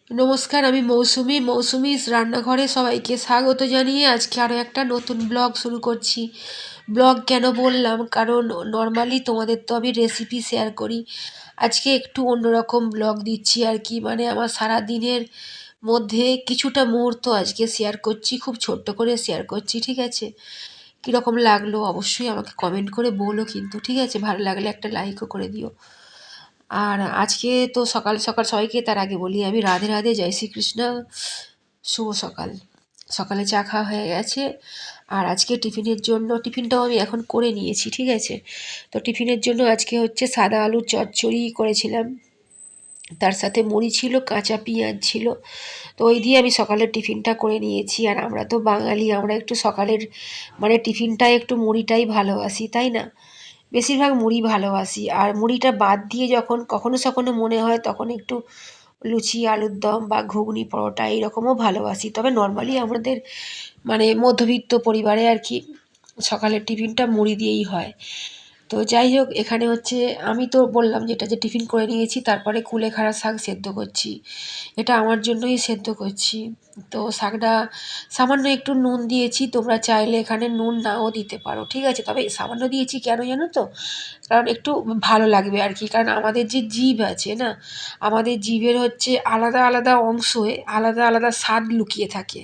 নমস্কার, আমি মৌসুমিস রান্নাঘরে সবাইকে স্বাগত জানিয়ে আজকে আরও একটা নতুন ব্লগ শুরু করছি। ব্লগ কেন বললাম, কারণ নর্মালি তোমাদের তো আমি রেসিপি শেয়ার করি, আজকে একটু অন্যরকম ব্লগ দিচ্ছি আর কি। মানে আমার সারা দিনের মধ্যে কিছুটা মুহূর্ত আজকে শেয়ার করছি, খুব ছোট্ট করে শেয়ার করছি, ঠিক আছে? কীরকম লাগলো অবশ্যই আমাকে কমেন্ট করে বলো কিন্তু, ঠিক আছে? ভালো লাগলে একটা লাইকও করে দিও। আর আজকে তো সকাল সকাল সবাইকে তার আগে বলি আমি রাধে রাধে, জয় শ্রীকৃষ্ণ, শুভ সকাল। সকালে চা খাওয়া হয়ে গেছে। আর আজকে টিফিনটাও আমি এখন করে নিয়েছি, ঠিক আছে? তো টিফিনের জন্য আজকে হচ্ছে সাদা আলুর চচ্চড়ি করেছিলাম, তার সাথে মুড়ি ছিল, কাঁচা পেঁয়াজ ছিল। তো ওই দিয়ে আমি সকালের টিফিনটা করে নিয়েছি। আর আমরা তো বাঙালি, আমরা একটু সকালের মানে টিফিনটাই একটু মুড়িটাই ভালোবাসি, তাই না? বেশিরভাগ মুড়ি ভালোবাসি। আর মুড়িটা বাদ দিয়ে যখন কখনো সখনো মনে হয় তখন একটু লুচি, আলুর দম বা ঘুগনি, পরোটা এইরকমও ভালোবাসি। তবে নর্মালি আমাদের মানে মধ্যবিত্ত পরিবারে আর কি সকালের টিফিনটা মুড়ি দিয়েই হয়। তো যাই হোক, এখানে হচ্ছে আমি তো বললাম যেটা যে টিফিন করে নিয়েছি, তারপরে কুলেখাড়া শাক সেদ্ধ করছি। এটা আমার জন্যই সেদ্ধ করছি। তো শাকটা সামান্য একটু নুন দিয়েছি, তোমরা চাইলে এখানে নুন নাও দিতে পারো, ঠিক আছে? তবে সামান্য দিয়েছি কেন জানো তো? কারণ একটু ভালো লাগবে আর কি। কারণ আমাদের যে জিভ আছে না, আমাদের জিভের হচ্ছে আলাদা আলাদা অংশে আলাদা আলাদা স্বাদ লুকিয়ে থাকে,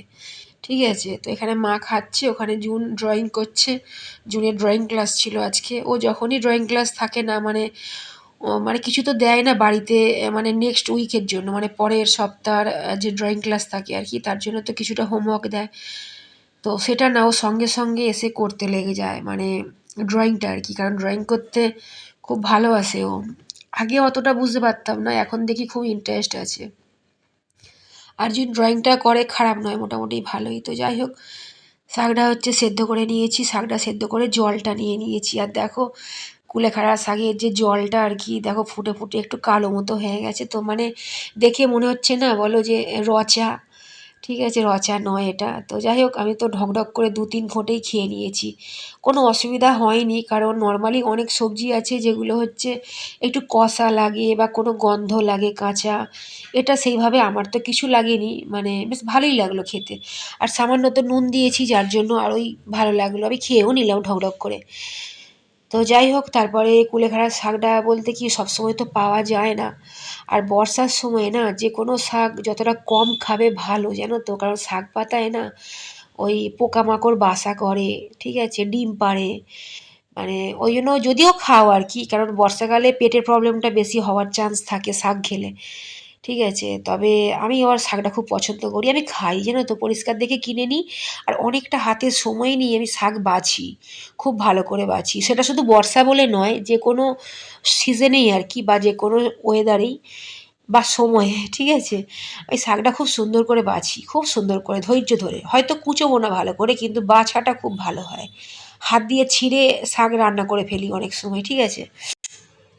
ঠিক আছে? তো এখানে মা খাচ্ছে, ওখানে জুন ড্রয়িং করছে। জুনের ড্রয়িং ক্লাস ছিল আজকে। ও যখনই ড্রয়িং ক্লাস থাকে না, মানে ও মানে কিছু তো দেয় না বাড়িতে, মানে নেক্সট উইকের জন্য, মানে পরের সপ্তাহের যে ড্রয়িং ক্লাস থাকে আর কি, তার জন্য তো কিছুটা হোমওয়ার্ক দেয়। তো সেটা না, ও সঙ্গে সঙ্গে এসে করতে লেগে যায়, মানে ড্রয়িংটা আর কি। কারণ ড্রয়িং করতে খুব ভালোবাসে ও। আগে অতটা বুঝতে পারতাম না, এখন দেখি খুব ইন্টারেস্ট আছে। আর যদি ড্রয়িংটা করে খারাপ নয়, মোটামুটি ভালোই। তো যাই হোক, শাকটা হচ্ছে সেদ্ধ করে নিয়েছি, শাকটা সেদ্ধ করে জলটা নিয়ে নিয়েছি। আর দেখো কুলেখাড়া শাকের যে জলটা আর কি, দেখো ফুটে ফুটে একটু কালো মতো হয়ে গেছে। তো মানে দেখে মনে হচ্ছে না, বলো যে রচা, ঠিক আছে? রচা নয় এটা। তো যাই হোক, আমি তো ঢকঢক করে 2-3 ফোঁটেই খেয়ে নিয়েছি, কোনো অসুবিধা হয়নি। কারণ নর্মালি অনেক সবজি আছে যেগুলো হচ্ছে একটু কষা লাগে বা কোনো গন্ধ লাগে কাঁচা, এটা সেইভাবে আমার তো কিছু লাগেনি, মানে বেশ ভালোই লাগলো খেতে। আর সামান্য তো নুন দিয়েছি, যার জন্য আরোই ভালো লাগলো, আমি খেয়েও নিলাম ঢকঢক করে। তো যাই হোক, তারপরে কুলেখাড়ার শাকটা বলতে কি সবসময় তো পাওয়া যায় না। আর বর্ষার সময় না যে কোনো শাক যতটা কম খাবে ভালো, জানো তো? কারণ শাক পাতায় না ওই পোকামাকড় বাসা করে, ঠিক আছে? ডিম পাড়ে, মানে ওই জন্য যদিও খাও আর কি, কারণ বর্ষাকালে পেটের প্রবলেমটা বেশি হওয়ার চান্স থাকে শাক খেলে, ঠিক আছে? তবে আমি আবার শাকটা খুব পছন্দ করি, আমি খাই, জানো তো? পরিষ্কার দেখে কিনে নিই। আর অনেকটা হাতে সময় নিয়ে আমি শাক বাছি, খুব ভালো করে বাছি। সেটা শুধু বর্ষা বলে নয়, যে কোনো সিজনেই আর কি, বা যে কোনো ওয়েদারেই বা সময়ে, ঠিক আছে? ওই শাকটা খুব সুন্দর করে বাছি, খুব সুন্দর করে ধৈর্য ধরে। হয়তো কুচোবো না ভালো করে, কিন্তু বাছাটা খুব ভালো হয়। হাত দিয়ে ছিঁড়ে শাক রান্না করে ফেলি অনেক সময়, ঠিক আছে?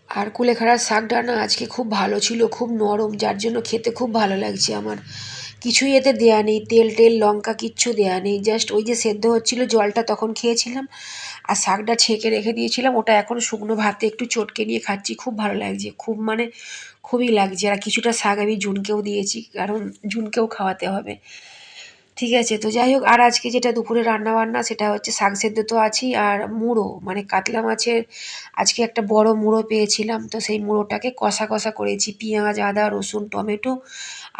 আর কুলেখাড়ার শাকটা না আজকে খুব ভালো ছিল, খুব নরম, যার জন্য খেতে খুব ভালো লাগছে আমার। কিছুই এতে দেয়া নেই, তেল টেল লঙ্কা কিচ্ছু দেয়া নেই, জাস্ট ওই যে সেদ্ধ হচ্ছিল জলটা তখন খেয়েছিলাম। আর শাকটা ছেঁকে রেখে দিয়েছিলাম, ওটা এখন শুকনো ভাতে একটু চটকে নিয়ে খাচ্ছি, খুব ভালো লাগছে, খুব মানে খুবই লাগছে। আর কিছুটা শাক আমি জুনকেও দিয়েছি, কারণ জুনকেও খাওয়াতে হবে, ঠিক আছে? তো যাই হোক, আর আজকে যেটা দুপুরে রান্না বান্না সেটা হচ্ছে শাক সেদ্ধ তো আছেই, আর মুড়ো মানে কাতলা মাছের আজকে একটা বড় মুড়ো পেয়েছিলাম, তো সেই মুড়োটাকে কষা কষা করেছি, পেঁয়াজ, আদা, রসুন, টমেটো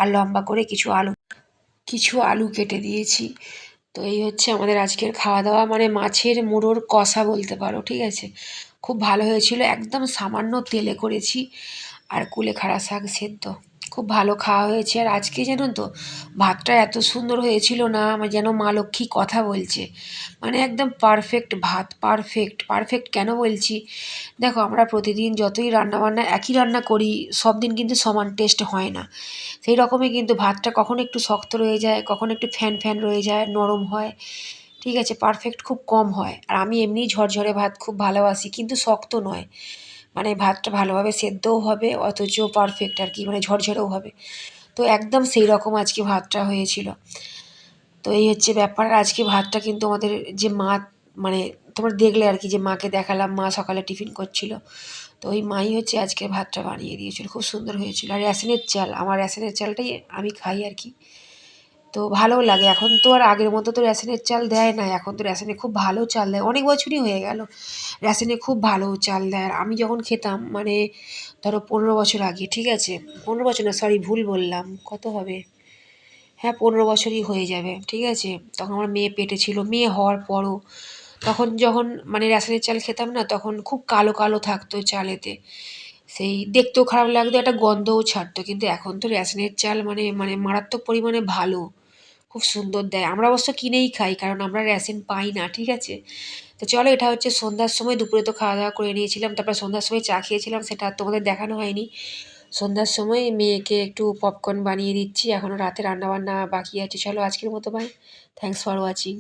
আর লম্বা করে কিছু আলু কেটে দিয়েছি। তো এই হচ্ছে আমাদের আজকের খাওয়া দাওয়া, মানে মাছের মুড়োর কষা বলতে পারো, ঠিক আছে? খুব ভালো হয়েছিল, একদম সামান্য তেলে করেছি। আর কুলেখাড়া শাক সেদ্ধ, খুব ভালো খাওয়া হয়েছে। আর আজকে জানো তো, ভাতটা এত সুন্দর হয়েছিল না, আমার যেন মা লক্ষ্মী কথা বলছে, মানে একদম পারফেক্ট ভাত, পারফেক্ট পারফেক্ট। কেন বলছি, দেখো আমরা প্রতিদিন যতই রান্নাবান্না একই রান্না করি, সব দিন কিন্তু সমান টেস্ট হয় না। সেই রকমই কিন্তু ভাতটা কখনো একটু শক্ত রয়ে যায়, কখনো একটু ফ্যান ফ্যান রয়ে যায়, নরম হয়, ঠিক আছে? পারফেক্ট খুব কম হয়। আর আমি এমনিই ঝরঝরে ভাত খুব ভালোবাসি, কিন্তু শক্ত নয়, মানে ভাতটা ভালোভাবে সেদ্ধও হবে অথচ পারফেক্ট আর কি, মানে ঝরঝরেও হবে। তো একদম সেই রকম আজকে ভাতটা হয়েছিল। তো এই হচ্ছে ব্যাপার। আজকে ভাতটা কিন্তু আমাদের যে মা, মানে তোমরা দেখলে আর কি, যে মাকে দেখালাম, মা সকালে টিফিন করছিল, তো ওই মাই হচ্ছে আজকে ভাতটা বানিয়ে দিয়েছিল, খুব সুন্দর হয়েছিল। আর রেশনের চাল, আমার রেশনের চালটাই আমি খাই আর কি। তো ভালোও লাগে। এখন তো আর আগের মতো তো রেশনের চাল দেয় না, এখন তো রেশনে খুব ভালো চাল দেয়, অনেক বছরই হয়ে গেল রেশনে খুব ভালো চাল দেয়। আর আমি যখন খেতাম মানে ধরো 15 বছর আগে, ঠিক আছে, 15 বছর না, সরি ভুল বললাম, কত হবে, হ্যাঁ 15 বছরই হয়ে যাবে, ঠিক আছে। তখন আমার মেয়ে পেটে ছিল, মেয়ে হওয়ার পরও তখন যখন মানে রেশনের চাল খেতাম না, তখন খুব কালো কালো থাকতো চালেতে, সেই দেখতেও খারাপ লাগতো, একটা গন্ধও ছাড়তো। কিন্তু এখন তো রেশনের চাল মানে মানে মারাত্মক পরিমাণে ভালো, খুব সুন্দর দেয়। আমরা অবশ্য কিনেই খাই, কারণ আমরা রেশন পাই না, ঠিক আছে। তো চলো, এটা হচ্ছে সন্ধ্যার সময়, দুপুরে তো খাওয়া দাওয়া করে নিয়েছিলাম, তারপর সন্ধ্যার সময় চা খেয়েছিলাম, সেটা আর তোমাদের দেখানো হয়নি। সন্ধ্যার সময় মেয়েকে একটু পপকর্ন বানিয়ে দিচ্ছি, এখনও রাতে রান্নাবান্না বাকি আছে। চলো আজকের মতো বাই, থ্যাংকস ফর ওয়াচিং।